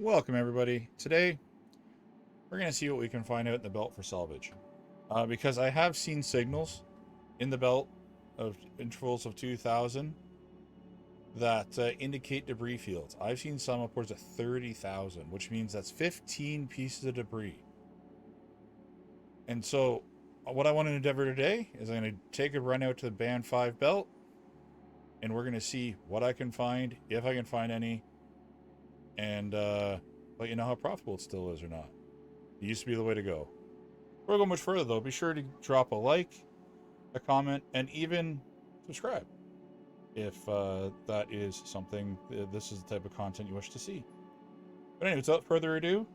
Welcome everybody. Today we're going to see what we can find out in the belt for salvage. Because I have seen signals in the belt of intervals of 2,000 that indicate debris fields. I've seen some upwards of 30,000, which means that's 15 pieces of debris. And so what I want to endeavor today is I'm going to take a run out to the Band 5 belt, and we're going to see what I can find, if I can find any, and let you know how profitable it still is or not. It used to be the way to go. Before we go much further, though, be sure to drop a like, a comment, and even subscribe if that is something, this is the type of content you wish to see. But anyway, without further ado,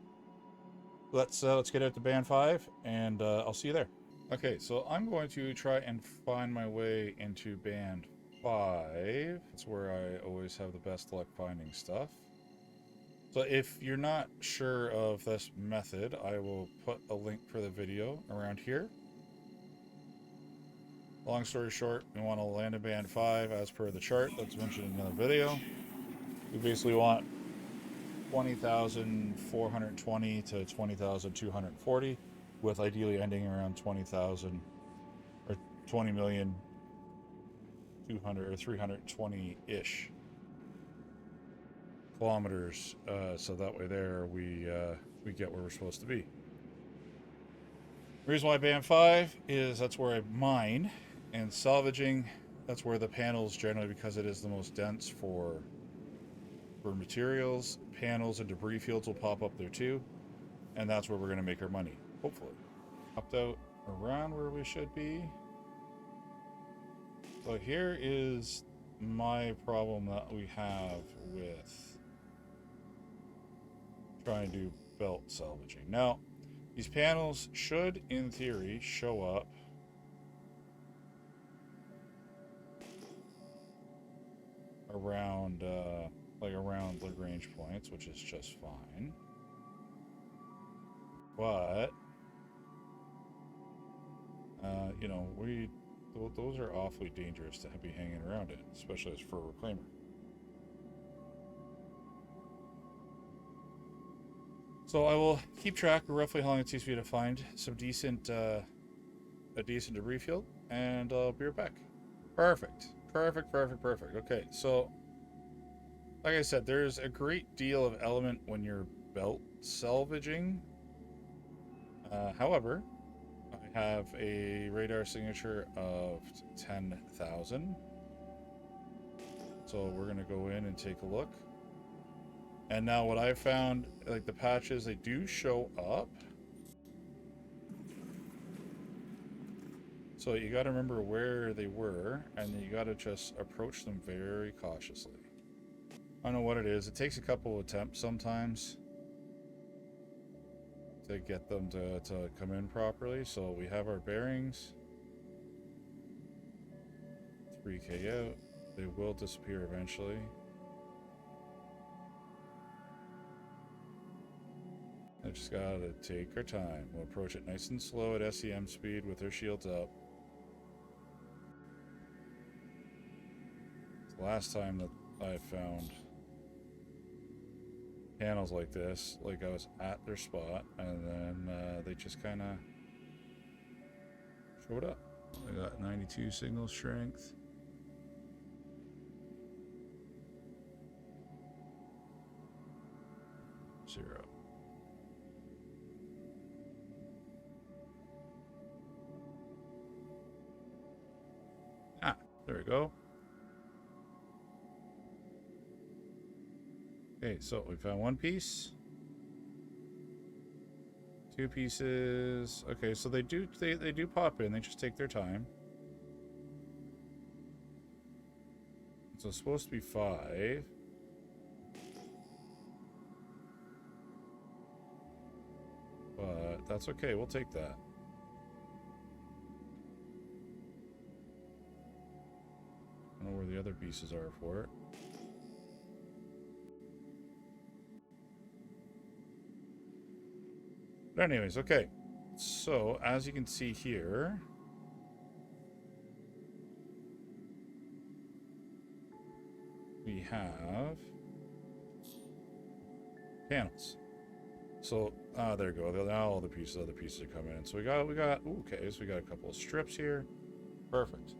let's get out to Band 5, and I'll see you there. Okay, so I'm going to try and find my way into Band 5. That's where I always have the best luck finding stuff. So if you're not sure of this method, I will put a link for the video around here. Long story short, we want to land in Band 5 as per the chart that's mentioned in another video. We basically want 20,420 to 20,240, with ideally ending around 20,000 or 20,200,000 or 320-ish kilometers, so that way there we get where we're supposed to be. The reason why Band 5 is that's where I mine, and salvaging, that's where the panels generally, because it is the most dense for materials, panels and debris fields will pop up there too, and that's where we're going to make our money, hopefully. Popped out around where we should be. So here is my problem that we have with trying to do belt salvaging. Now, these panels should, in theory, show up around, around Lagrange points, which is just fine. But, you know, those are awfully dangerous to be hanging around in, especially as for a reclaimer. So I will keep track of roughly how long it takes me to find some decent, a decent debris field, and I'll be right back. Perfect. Okay, so like I said, there's a great deal of element when you're belt salvaging. However, I have a radar signature of 10,000. So we're gonna go in and take a look. And now what I found, like the patches, they do show up. So you got to remember where they were, and you got to just approach them very cautiously. I don't know what it is. It takes a couple of attempts sometimes to get them to come in properly. So we have our bearings. 3K out. They will disappear eventually. I just gotta take our time. We'll approach it nice and slow at SEM speed with our shields up. It's the last time that I found panels like this, like I was at their spot, and then they just kind of showed up. I got 92 signal strength. Zero. There we go. Okay, so we found one piece. Two pieces. Okay, so they do pop in. They just take their time. So it's supposed to be 5. But that's okay. We'll take that. I don't know where the other pieces are for it. But anyways, okay. So, as you can see here, we have panels. So there you go. Now all the pieces are coming in. So we got okay. So we got a couple of strips here. Perfect.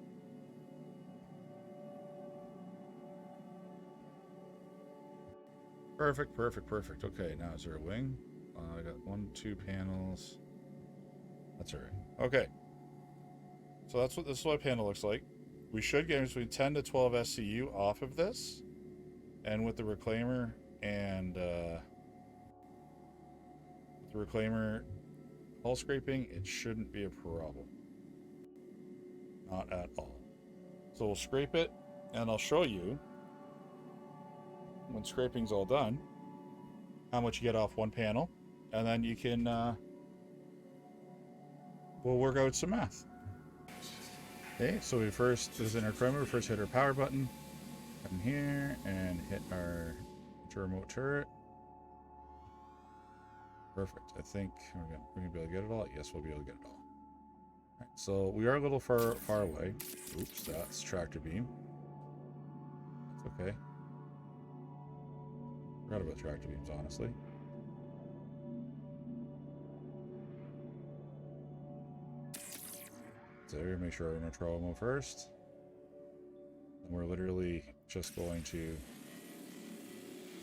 Perfect. Okay, now is there a wing? I got 1, 2 panels. That's all right. Okay. So this is what a panel looks like. We should get between 10 to 12 SCU off of this, and with the reclaimer and hull scraping, it shouldn't be a problem. Not at all. So we'll scrape it, and I'll show you when scraping's all done how much you get off one panel, and then you can we'll work out some math. Okay, so we first hit our power button, come here and hit our remote turret. Perfect. I think we're gonna be able to get it all. Yes, we'll be able to get it all. All right, so we are a little far away. Oops, that's tractor beam. That's okay. Forgot about tractor beams, honestly. So make sure we're in neutral mode first. And we're literally just going to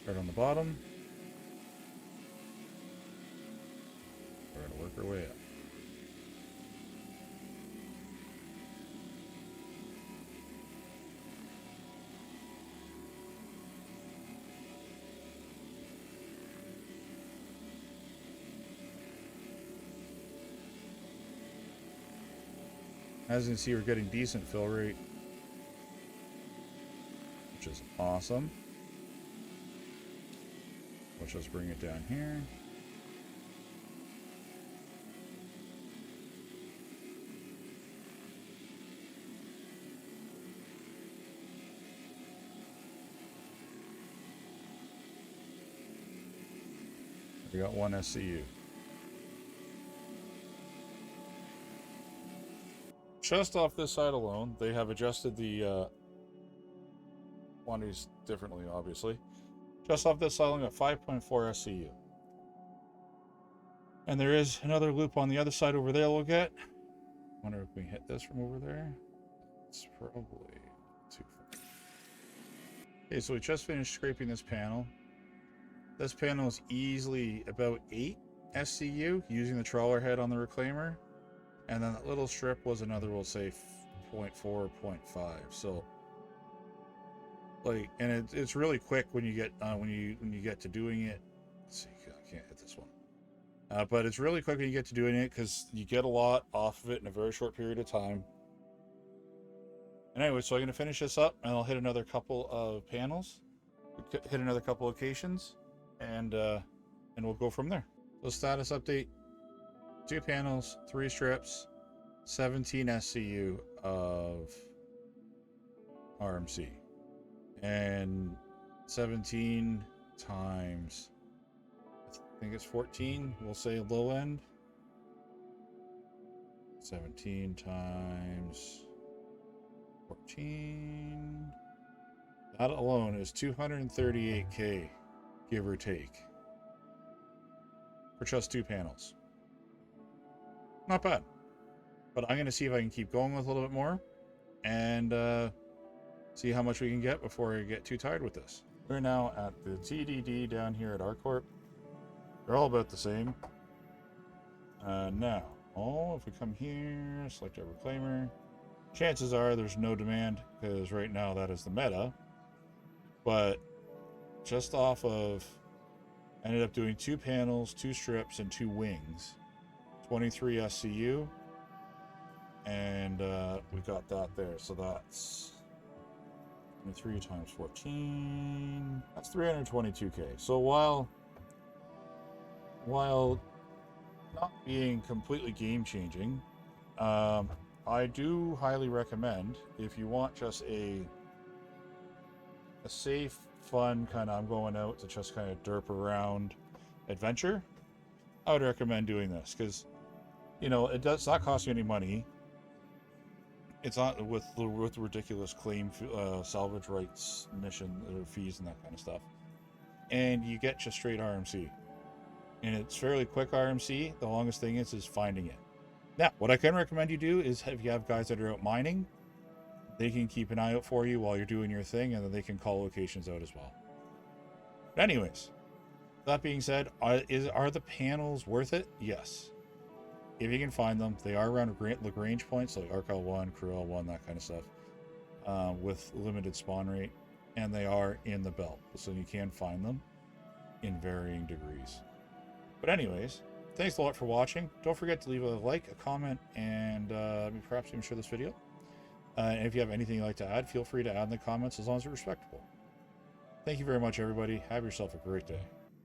start on the bottom. We're going to work our way up. As you can see, we're getting decent fill rate, which is awesome. Let's just bring it down here. We got 1 SCU. Just off this side alone, they have adjusted the quantities differently, obviously. Just off this side alone, got 5.4 SCU. And there is another loop on the other side over there we'll get. Wonder if we can hit this from over there. It's probably too far. Okay, so we just finished scraping this panel. This panel is easily about 8 SCU using the trawler head on the reclaimer. And then that little strip was another, we'll say 0.4, 0.5. So, like, and it's really quick when you get when you get to doing it. Let's see, I can't hit this one. But it's really quick when you get to doing it because you get a lot off of it in a very short period of time. And anyway, so I'm gonna finish this up, and I'll hit another couple of panels, hit another couple locations, and we'll go from there. So status update. 2 panels, 3 strips, 17 SCU of RMC, and 17 times, I think it's 14, we'll say low end. 17 times 14. That alone is 238K, give or take, for just 2 panels. Not bad. But I'm going to see if I can keep going with a little bit more and see how much we can get before I get too tired with this. We're now at the TDD down here at ArcCorp. They're all about the same. Now, if we come here, select our reclaimer, chances are there's no demand because right now that is the meta. But just off of, I ended up doing 2 panels, 2 strips, and 2 wings. 23 SCU, and we got that there, so that's 23 times 14, that's 322K. So while not being completely game changing, I do highly recommend, if you want just a safe, fun kind of I'm going out to just kind of derp around adventure, I would recommend doing this because, you know, it's not cost you any money. It's not with ridiculous claim salvage rights mission fees and that kind of stuff. and you get just straight RMC. And it's fairly quick RMC. The longest thing is finding it. Now, what I can recommend you do is if you have guys that are out mining, they can keep an eye out for you while you're doing your thing, and then they can call locations out as well. But anyways, that being said, are the panels worth it? Yes. If you can find them, they are around Lagrange points like Arc L1, Crew L1, that kind of stuff, with limited spawn rate, and they are in the belt, so you can find them in varying degrees. But anyways, thanks a lot for watching. Don't forget to leave a like, a comment, and perhaps even share this video. And if you have anything you'd like to add, feel free to add in the comments as long as it's respectable. Thank you very much, everybody. Have yourself a great day.